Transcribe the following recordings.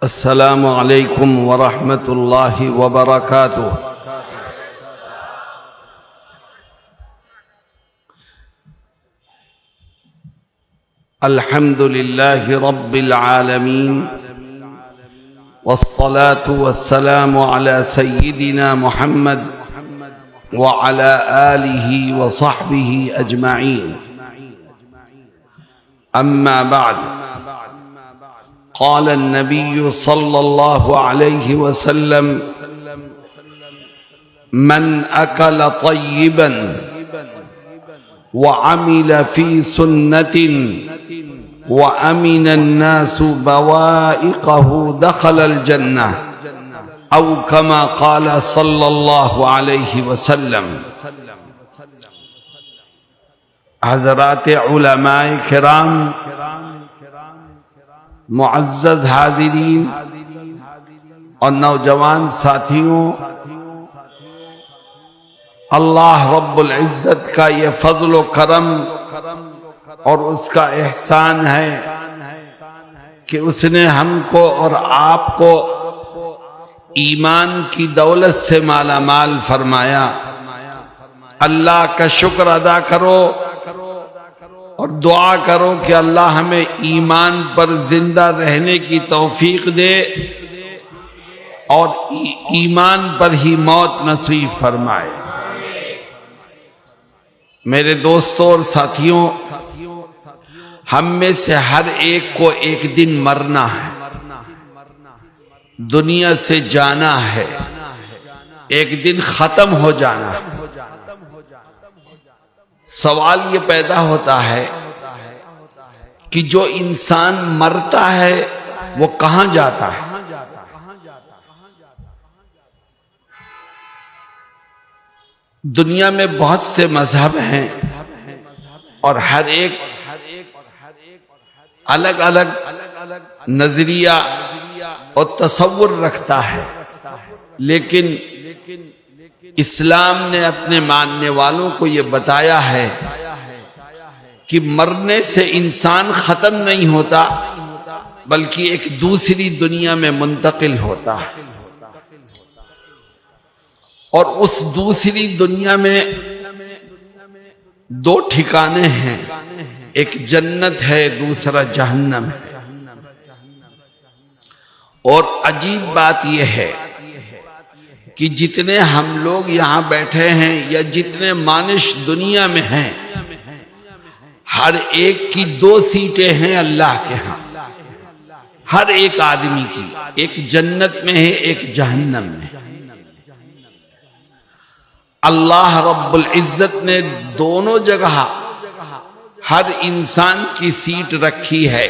السلام علیکم ورحمۃ اللہ وبرکاتہ۔ الحمد للہ رب العالمین والصلاة والسلام علی سیدنا محمد وعلی آلہ وصحبہ اجمعین، اما بعد، قال النبي صلى الله عليه وسلم: من أكل طيبا وعمل في سنة وأمن الناس بوائقه دخل الجنة، أو كما قال صلى الله عليه وسلم۔ حضرات علماء کرام، معزز حاضرین اور نوجوان ساتھیوں، اللہ رب العزت کا یہ فضل و کرم اور اس کا احسان ہے کہ اس نے ہم کو اور آپ کو ایمان کی دولت سے مالا مال فرمایا۔ اللہ کا شکر ادا کرو اور دعا کرو کہ اللہ ہمیں ایمان پر زندہ رہنے کی توفیق دے اور ایمان پر ہی موت نصیب فرمائے۔ میرے دوستوں اور ساتھیوں، ہم میں سے ہر ایک کو ایک دن مرنا ہے، دنیا سے جانا ہے، ایک دن ختم ہو جانا ہے۔ سوال یہ پیدا ہوتا ہے کہ جو انسان مرتا ہے وہ کہاں جاتا ہے؟ دنیا میں بہت سے مذہب ہیں اور ہر ایک الگ الگ نظریہ اور تصور رکھتا ہے، لیکن اسلام نے اپنے ماننے والوں کو یہ بتایا ہے کہ مرنے سے انسان ختم نہیں ہوتا بلکہ ایک دوسری دنیا میں منتقل ہوتا ہے، اور اس دوسری دنیا میں دو ٹھکانے ہیں، ایک جنت ہے، دوسرا جہنم ہے۔ اور عجیب بات یہ ہے کہ جتنے ہم لوگ یہاں بیٹھے ہیں یا جتنے مانش دنیا میں ہیں، ہر ایک کی دو سیٹیں ہیں اللہ کے ہاں، ہر ایک آدمی کی، ایک جنت میں ہے، ایک جہنم میں۔ اللہ رب العزت نے دونوں جگہ ہر انسان کی سیٹ رکھی ہے،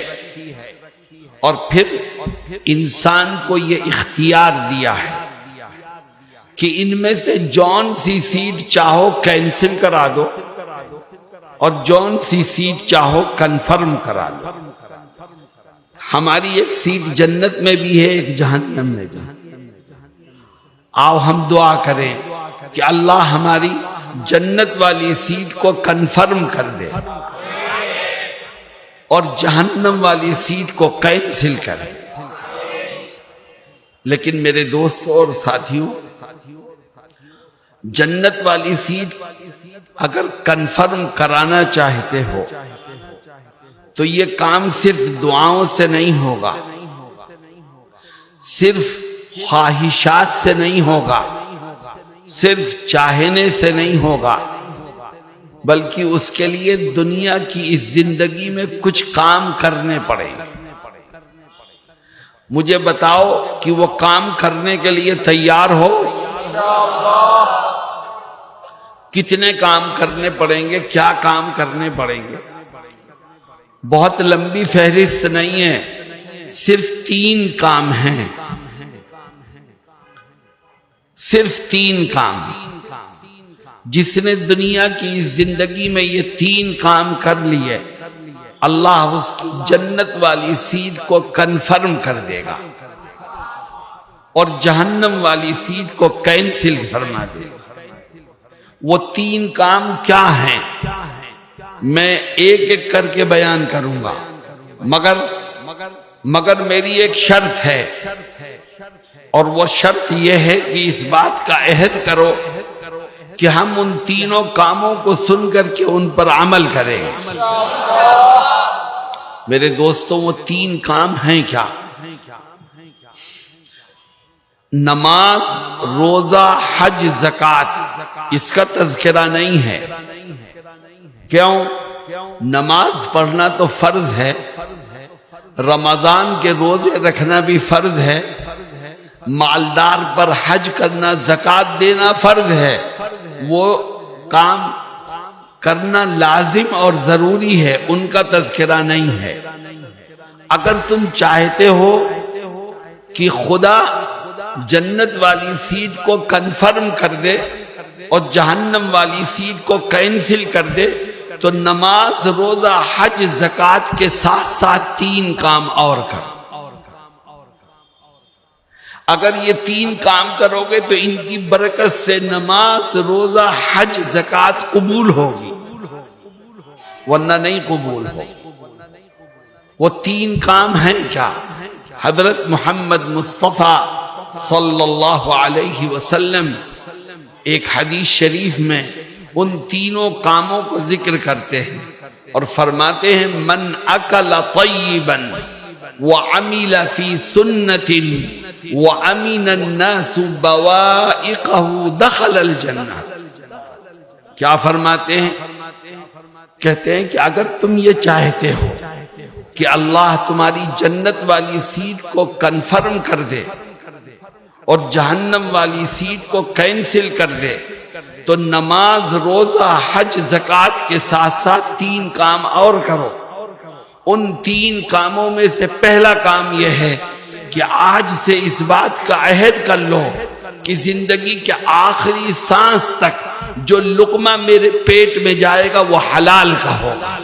اور پھر انسان کو یہ اختیار دیا ہے کہ ان میں سے جون سی سیٹ چاہو کینسل کرا دو اور جون سی سیٹ چاہو کنفرم کرا دو۔ ہماری ایک سیٹ جنت میں بھی ہے، ایک جہنم میں بھی۔ آؤ ہم دعا کریں کہ اللہ ہماری جنت والی سیٹ کو کنفرم کر دے اور جہنم والی سیٹ کو کینسل کرے۔ لیکن میرے دوستوں اور ساتھیوں، جنت والی سیٹ اگر کنفرم کرانا چاہتے ہو تو یہ کام صرف دعاؤں سے نہیں ہوگا، صرف خواہشات سے نہیں ہوگا، صرف چاہنے سے نہیں ہوگا، بلکہ اس کے لیے دنیا کی اس زندگی میں کچھ کام کرنے پڑیں گے۔ مجھے بتاؤ کہ وہ کام کرنے کے لیے تیار ہو؟ کتنے کام کرنے پڑیں گے؟ کیا کام کرنے پڑیں گے؟ بہت لمبی فہرست نہیں ہے، صرف 3 کام ہیں، صرف 3 کام۔ جس نے دنیا کی زندگی میں یہ 3 کام کر لیے، اللہ اس کی جنت والی سیٹ کو کنفرم کر دے گا اور جہنم والی سیٹ کو کینسل فرما دے گا۔ وہ 3 کام کیا ہیں؟ میں ایک ایک کر کے بیان کروں گا، مگر مگر میری ایک شرط ہے، اور وہ شرط یہ ہے کہ اس بات کا عہد کرو کہ ہم ان تینوں کاموں کو سن کر کے ان پر عمل کریں۔ میرے دوستوں وہ تین کام ہیں کیا؟ نماز، روزہ، حج، زکوٰۃ، اس کا تذکرہ نہیں ہے۔ کیوں؟ نماز پڑھنا تو فرض ہے، رمضان کے روزے رکھنا بھی فرض ہے، مالدار پر حج کرنا، زکوٰۃ دینا فرض ہے، وہ کام کرنا لازم اور ضروری ہے، ان کا تذکرہ نہیں ہے۔ اگر تم چاہتے ہو کہ خدا جنت والی سیٹ کو کنفرم کر دے اور جہنم والی سیٹ کو کینسل کر دے تو نماز، روزہ، حج، زکوٰۃ کے ساتھ ساتھ تین کام اور کرو۔ اگر یہ تین کام کرو گے تو ان کی برکت سے نماز، روزہ، حج، زکوٰۃ قبول ہوگی، ورنہ نہیں قبول ہوگی۔ وہ تین کام ہیں کیا؟ حضرت محمد مصطفیٰ صلی اللہ علیہ وسلم ایک حدیث شریف میں ان تینوں کاموں کو ذکر کرتے ہیں اور فرماتے ہیں من اکل طیبا وعمل فی سنت وامن الناس بوائقہ دخل الجنہ۔ کیا فرماتے ہیں؟ کہتے ہیں کہ اگر تم یہ چاہتے ہو کہ اللہ تمہاری جنت والی سیٹ کو کنفرم کر دے اور جہنم والی سیٹ کو کینسل کر دے تو نماز، روزہ، حج، زکوٰۃ کے ساتھ ساتھ تین کام اور کرو۔ ان تین کاموں میں سے پہلا کام یہ ہے کہ آج سے اس بات کا عہد کر لو کہ زندگی کے آخری سانس تک جو لقمہ میرے پیٹ میں جائے گا وہ حلال کا ہوگا۔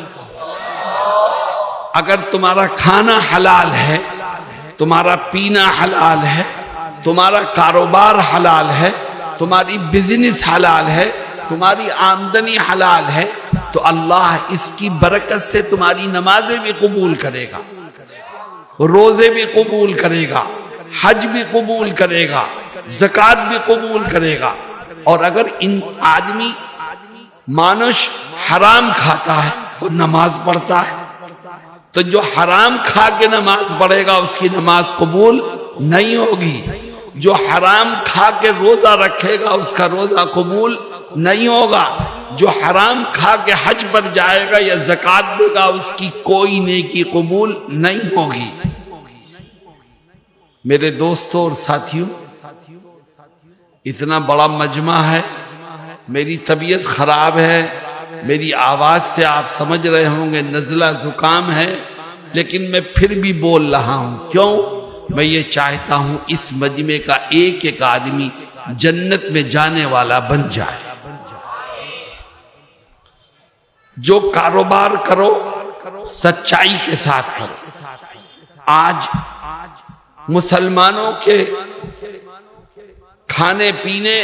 اگر تمہارا کھانا حلال ہے، تمہارا پینا حلال ہے، تمہارا کاروبار حلال ہے، تمہاری بزنس حلال ہے، تمہاری آمدنی حلال ہے تو اللہ اس کی برکت سے تمہاری نمازیں بھی قبول کرے گا، روزے بھی قبول کرے گا، حج بھی قبول کرے گا، زکوٰۃ بھی قبول کرے گا۔ اور اگر ان آدمی مانش حرام کھاتا ہے اور نماز پڑھتا ہے تو جو حرام کھا کے نماز پڑھے گا اس کی نماز قبول نہیں ہوگی، جو حرام کھا کے روزہ رکھے گا اس کا روزہ قبول نہیں ہوگا، جو حرام کھا کے حج پر جائے گا یا زکوٰۃ دے گا اس کی کوئی نیکی قبول نہیں ہوگی۔ میرے دوستوں اور ساتھیوں، اتنا بڑا مجمع ہے، میری طبیعت خراب ہے، میری آواز سے آپ سمجھ رہے ہوں گے نزلہ زکام ہے، لیکن میں پھر بھی بول رہا ہوں۔ کیوں؟ میں یہ چاہتا ہوں اس مجمع کا ایک ایک آدمی جنت میں جانے والا بن جائے۔ جو کاروبار کرو سچائی کے ساتھ کرو۔ آج مسلمانوں کے کھانے پینے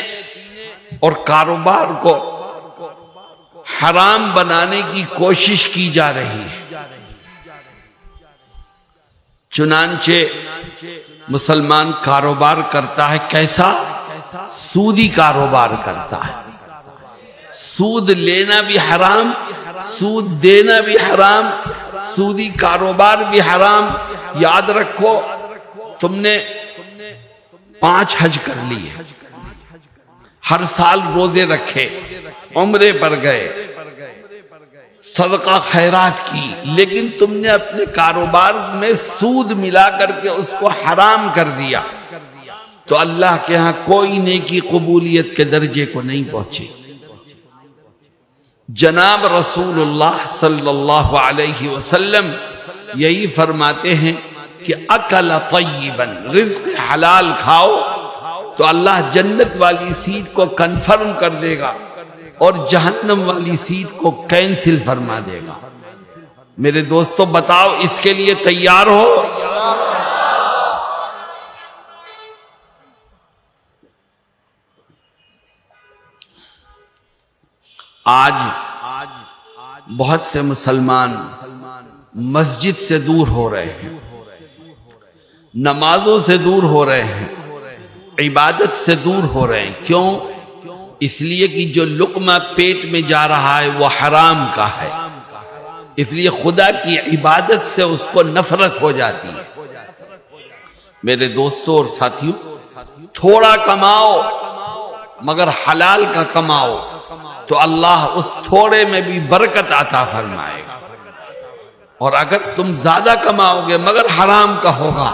اور کاروبار کو حرام بنانے کی کوشش کی جا رہی ہے، چنانچہ مسلمان کاروبار کرتا ہے کیسا؟ سودی کاروبار کرتا ہے۔ سود لینا بھی حرام، سود دینا بھی حرام، سودی کاروبار بھی حرام۔ یاد رکھو تم نے 5 حج کر لیے، ہر سال روزے رکھے، عمرے پر گئے، صدقہ خیرات کی، لیکن تم نے اپنے کاروبار میں سود ملا کر کے اس کو حرام کر دیا تو اللہ کے ہاں کوئی نیکی قبولیت کے درجے کو نہیں پہنچے۔ جناب رسول اللہ صلی اللہ علیہ وسلم یہی فرماتے ہیں کہ اکل طیبا، رزق حلال کھاؤ تو اللہ جنت والی سیٹ کو کنفرم کر دے گا اور جہنم والی سیٹ کو کینسل فرما دے گا۔ میرے دوستو بتاؤ اس کے لیے تیار ہو؟ آج بہت سے مسلمان مسجد سے دور ہو رہے ہیں، نمازوں سے دور ہو رہے ہیں، عبادت سے دور ہو رہے ہیں۔ کیوں؟ اس لیے کہ جو لقمہ پیٹ میں جا رہا ہے وہ حرام کا ہے، اس لیے خدا کی عبادت سے اس کو نفرت ہو جاتی ہے۔ میرے دوستوں اور ساتھیوں، تھوڑا کماؤ مگر حلال کا کماؤ تو اللہ اس تھوڑے میں بھی برکت عطا فرمائے گا، اور اگر تم زیادہ کماؤ گے مگر حرام کا ہوگا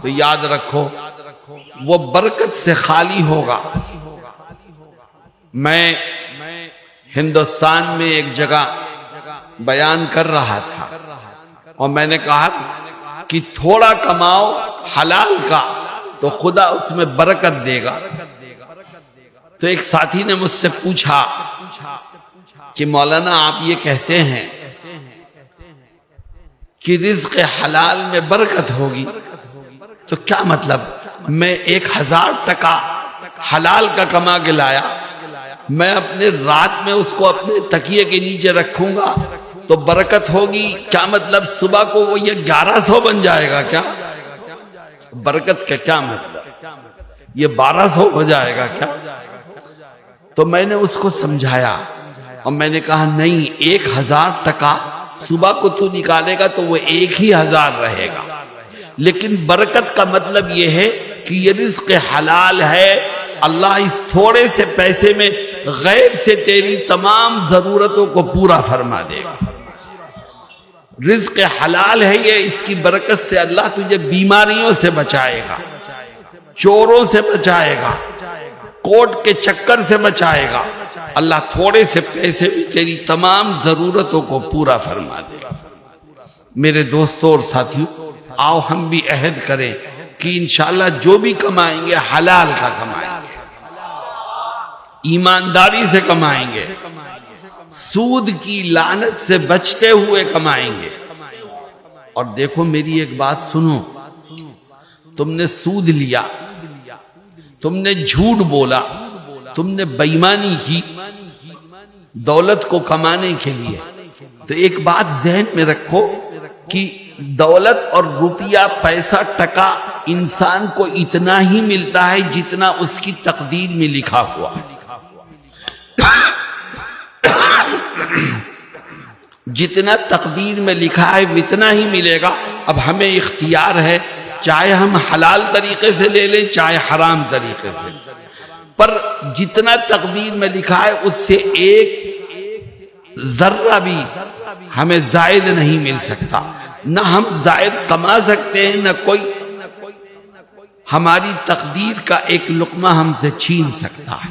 تو یاد رکھو وہ برکت سے خالی ہوگا۔ میں ہندوستان میں ایک جگہ بیان کر رہا تھا اور میں نے کہا کہ تھوڑا کماؤ حلال کا تو خدا اس میں برکت دے گا۔ تو ایک ساتھی نے مجھ سے پوچھا کہ مولانا آپ یہ کہتے ہیں کہ رزق حلال میں برکت ہوگی، تو کیا مطلب؟ میں 1000 ٹکا حلال کا کما کے لایا، میں اپنے رات میں اس کو اپنے تکیے کے نیچے رکھوں گا تو برکت ہوگی؟ کیا مطلب صبح کو وہ یہ 1100 بن جائے گا کیا؟ برکت کا کیا مطلب؟ یہ 1200 ہو جائے گا کیا؟ تو میں نے اس کو سمجھایا اور میں نے کہا نہیں، 1000 ٹکا صبح کو تو نکالے گا تو وہ 1000 رہے گا، لیکن برکت کا مطلب یہ ہے کہ یہ رزق حلال ہے، اللہ اس تھوڑے سے پیسے میں غیب سے تیری تمام ضرورتوں کو پورا فرما دے گا۔ رزق حلال ہے یہ، اس کی برکت سے اللہ تجھے بیماریوں سے بچائے گا، چوروں سے بچائے گا، کوٹ کے چکر سے بچائے گا، اللہ تھوڑے سے پیسے بھی تیری تمام ضرورتوں کو پورا فرما دے گا۔ میرے دوستوں اور ساتھیوں، آؤ ہم بھی عہد کریں کہ انشاءاللہ جو بھی کمائیں گے حلال کا کمائیں گے، ایمانداری سے کمائیں گے، سود کی لعنت سے بچتے ہوئے کمائیں گے۔ اور دیکھو میری ایک بات سنو، تم نے سود لیا، تم نے جھوٹ بولا، تم نے بےایمانی کی دولت کو کمانے کے لیے، تو ایک بات ذہن میں رکھو کہ دولت اور روپیہ، پیسہ، ٹکا انسان کو اتنا ہی ملتا ہے جتنا اس کی تقدیر میں لکھا ہوا ہے۔ جتنا تقدیر میں لکھا ہے اتنا ہی ملے گا۔ اب ہمیں اختیار ہے، چاہے ہم حلال طریقے سے لے لیں چاہے حرام طریقے سے، پر جتنا تقدیر میں لکھا ہے اس سے ایک ذرہ بھی ہمیں زائد نہیں مل سکتا، نہ ہم زائد کما سکتے ہیں، نہ کوئی ہماری تقدیر کا ایک لقمہ ہم سے چھین سکتا ہے۔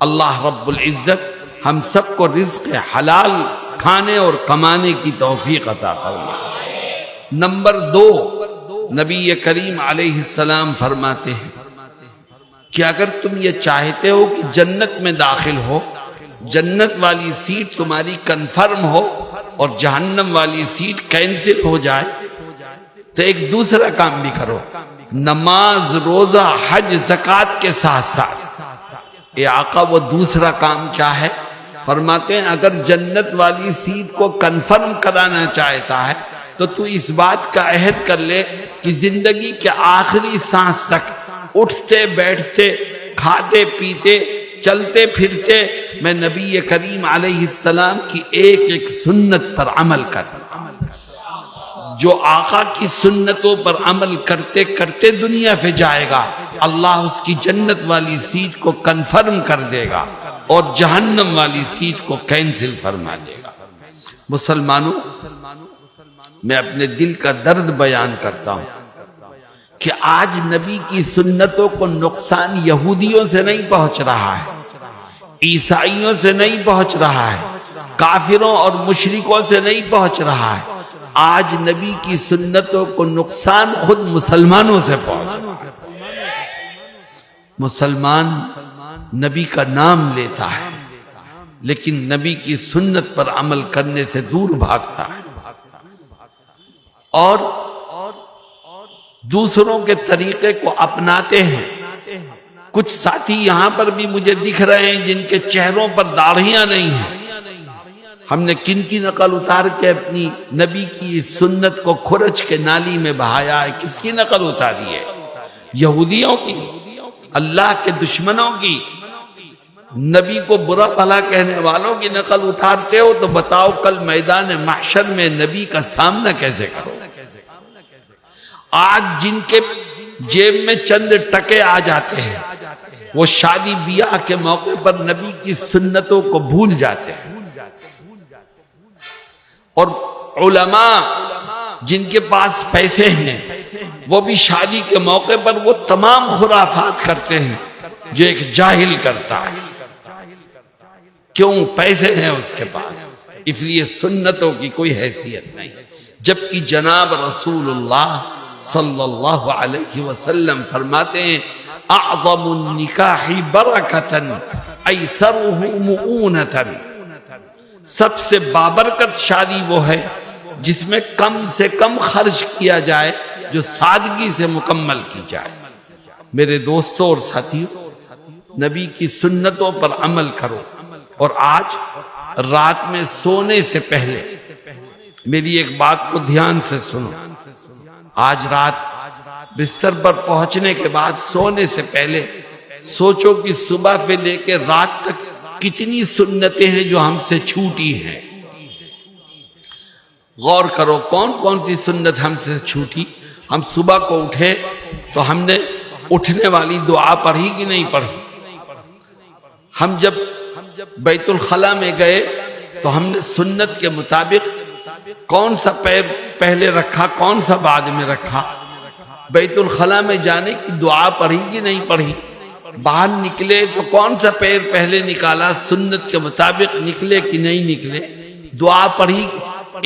اللہ رب العزت ہم سب کو رزق حلال کھانے اور کمانے کی توفیق عطا فرمائے۔ نمبر 2، نبی کریم علیہ السلام فرماتے ہیں کہ اگر تم یہ چاہتے ہو کہ جنت میں داخل ہو، جنت والی سیٹ تمہاری کنفرم ہو اور جہنم والی سیٹ کینسل ہو جائے، تو ایک دوسرا کام بھی کرو، نماز، روزہ، حج، زکوٰۃ کے ساتھ ساتھ۔ اے آقا وہ دوسرا کام کیا ہے؟ فرماتے ہیں اگر جنت والی سیٹ کو کنفرم کرانا چاہتا ہے تو تو اس بات کا عہد کر لے کہ زندگی کے آخری سانس تک اٹھتے بیٹھتے، کھاتے پیتے، چلتے پھرتے میں نبی کریم علیہ السلام کی ایک ایک سنت پر عمل کروں۔ جو آقا کی سنتوں پر عمل کرتے کرتے دنیا پہ جائے گا، اللہ اس کی جنت والی سیٹ کو کنفرم کر دے گا اور جہنم والی سیٹ کو کینسل فرما دے گا۔ مسلمانوں، میں اپنے دل کا درد بیان کرتا ہوں کہ آج نبی کی سنتوں کو نقصان یہودیوں سے نہیں پہنچ رہا ہے، عیسائیوں سے نہیں پہنچ رہا ہے، کافروں اور مشرکوں سے نہیں پہنچ رہا ہے، آج نبی کی سنتوں کو نقصان خود مسلمانوں سے پہنچ رہا ہے۔ مسلمان نبی کا نام لیتا ہے لیکن نبی کی سنت پر عمل کرنے سے دور بھاگتا ہے اور دوسروں کے طریقے کو اپناتے ہیں۔ کچھ ساتھی یہاں پر بھی مجھے دکھ رہے ہیں جن کے چہروں پر داڑھیاں نہیں ہیں، ہم نے کن کی نقل اتار کے اپنی نبی کی سنت کو کھرچ کے نالی میں بہایا ہے؟ کس کی نقل اتاری ہے؟ یہودیوں کی، اللہ کے دشمنوں کی، نبی کو برا بھلا کہنے والوں کی نقل اتارتے ہو تو بتاؤ کل میدان محشر میں نبی کا سامنا کیسے کرو؟ آج جن کے جیب میں چند ٹکے آ جاتے ہیں وہ شادی بیاہ کے موقع پر نبی کی سنتوں کو بھول جاتے ہیں، اور علماء جن کے پاس پیسے ہیں وہ بھی شادی کے موقع پر وہ تمام خرافات کرتے ہیں جو ایک جاہل کرتا ہے۔ کیوں؟ پیسے ہیں اس کے پاس، اس لیے سنتوں کی کوئی حیثیت نہیں، جبکہ جناب رسول اللہ صلی اللہ علیہ وسلم فرماتے ہیں اعظم النکاح برکتاً ایسرہ مؤونتاً، سب سے بابرکت شادی وہ ہے جس میں کم سے کم خرچ کیا جائے، جو سادگی سے مکمل کی جائے۔ میرے دوستوں اور ساتھیوں، نبی کی سنتوں پر عمل کرو، اور آج رات میں سونے سے پہلے میری ایک بات کو دھیان سے سنو۔ آج رات بستر پر پہنچنے کے بعد سونے سے پہلے سوچو کہ صبح سے لے کے رات تک کتنی سنتیں ہیں جو ہم سے چھوٹی ہیں۔ غور کرو کون کون سی سنت ہم سے چھوٹی۔ ہم صبح کو اٹھے تو ہم نے اٹھنے والی دعا پڑھی کہ نہیں پڑھی؟ ہم جب بیت الخلا میں گئے تو ہم نے سنت کے مطابق کون سا پیر پہلے رکھا، کون سا بعد میں رکھا؟ بیت الخلا میں جانے کی دعا پڑھی کہ نہیں پڑھی؟ باہر نکلے تو کون سا پیر پہلے نکالا، سنت کے مطابق نکلے کہ نہیں نکلے؟ دعا پڑھی؟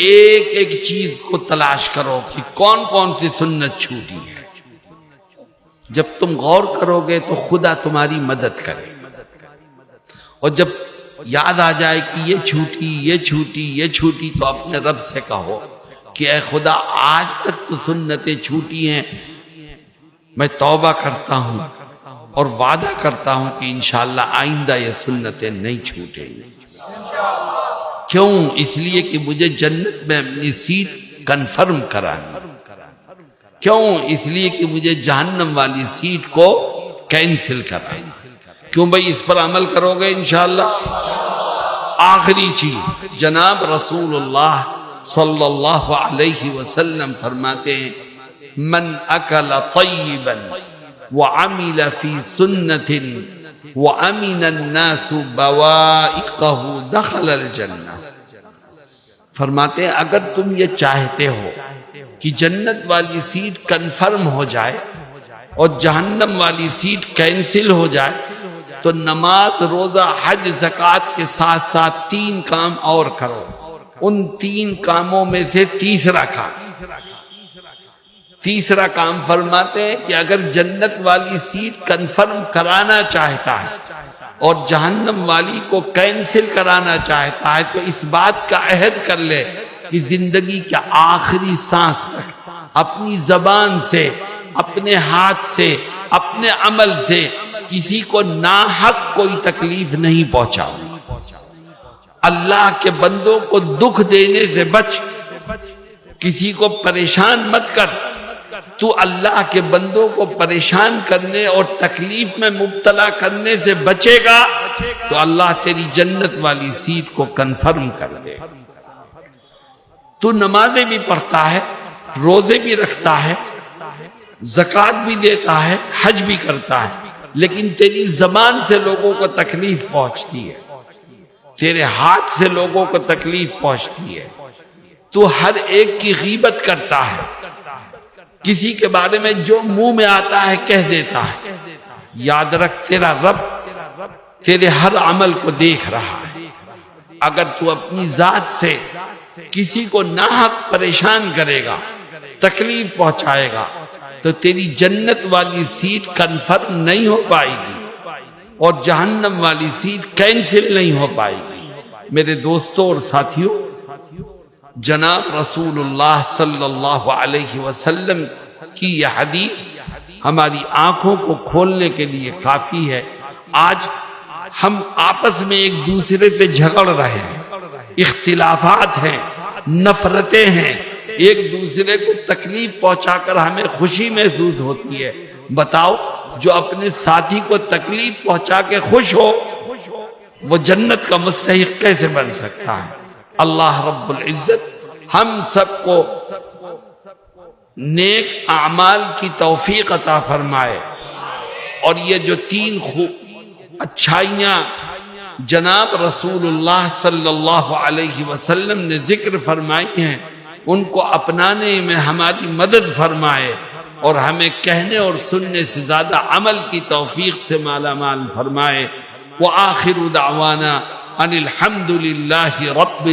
ایک ایک چیز کو تلاش کرو کہ کون کون سی سنت چھوٹی ہے۔ جب تم غور کرو گے تو خدا تمہاری مدد کرے، اور جب یاد آ جائے کہ یہ چھوٹی یہ چھوٹی یہ چھوٹی تو اپنے رب سے کہو کہ اے خدا آج تک تو سنتیں چھوٹی ہیں، میں توبہ کرتا ہوں اور وعدہ کرتا ہوں کہ انشاءاللہ آئندہ یہ سنتیں نہیں چھوٹیں گی۔ کیوں؟ اس لیے کہ مجھے جنت میں اپنی سیٹ کنفرم کرانی۔ کیوں؟ اس لیے کہ مجھے جہنم والی سیٹ کو کینسل کرانی۔ کیوں بھائی؟ اس پر عمل کرو گے انشاءاللہ۔ آخری چیز، جناب رسول اللہ صلی اللہ علیہ وسلم فرماتے ہیں من اکل طیبا وعمل فی سنت وامن الناس بوائقہ دخل الجنہ۔ فرماتے ہیں اگر تم یہ چاہتے ہو کہ جنت والی سیٹ کنفرم ہو جائے اور جہنم والی سیٹ کینسل ہو جائے تو نماز، روزہ، حج، زکوٰۃ کے ساتھ ساتھ 3 کام اور کرو۔ ان 3 کاموں میں سے تیسرا کام فرماتے ہیں کہ اگر جنت والی سیٹ کنفرم کرانا چاہتا ہے اور جہنم والی کو کینسل کرانا چاہتا ہے تو اس بات کا عہد کر لے کہ زندگی کے آخری سانس تک اپنی زبان سے، اپنے ہاتھ سے، اپنے عمل سے کسی کو ناحق کوئی تکلیف نہیں پہنچاؤ۔ اللہ کے بندوں کو دکھ دینے سے بچ، کسی کو پریشان مت کر۔ تو اللہ کے بندوں کو پریشان کرنے اور تکلیف میں مبتلا کرنے سے بچے گا تو اللہ تیری جنت والی سیٹ کو کنفرم کر دے۔ تو نمازیں بھی پڑھتا ہے، روزے بھی رکھتا ہے، زکوٰۃ بھی دیتا ہے، حج بھی کرتا ہے، لیکن تیری زبان سے لوگوں کو تکلیف پہنچتی ہے، تیرے ہاتھ سے لوگوں کو تکلیف پہنچتی ہے، تو ہر ایک کی غیبت کرتا ہے، کسی کے بارے میں جو منہ میں آتا ہے کہہ دیتا ہے۔ یاد رکھ تیرا رب تیرے ہر عمل کو دیکھ رہا ہے۔ اگر تو اپنی ذات سے کسی کو ناحق پریشان کرے گا، تکلیف پہنچائے گا تو تیری جنت والی سیٹ کنفرم نہیں ہو پائے گی اور جہنم والی سیٹ کینسل نہیں ہو پائے گی۔ میرے دوستوں اور ساتھیوں، جناب رسول اللہ صلی اللہ علیہ وسلم کی یہ حدیث ہماری آنکھوں کو کھولنے کے لیے کافی ہے۔ آج ہم آپس میں ایک دوسرے سے جھگڑ رہے ہیں، اختلافات ہیں، نفرتیں ہیں، ایک دوسرے کو تکلیف پہنچا کر ہمیں خوشی محسوس ہوتی ہے۔ بتاؤ جو اپنے ساتھی کو تکلیف پہنچا کے خوش ہو وہ جنت کا مستحق کیسے بن سکتا ہے؟ اللہ رب العزت ہم سب کو نیک اعمال کی توفیق عطا فرمائے، اور یہ جو تین اچھائیاں جناب رسول اللہ صلی اللہ علیہ وسلم نے ذکر فرمائی ہیں ان کو اپنانے میں ہماری مدد فرمائے، اور ہمیں کہنے اور سننے سے زیادہ عمل کی توفیق سے مالا مال فرمائے۔ وآخر دعوانا ان الحمد للہ رب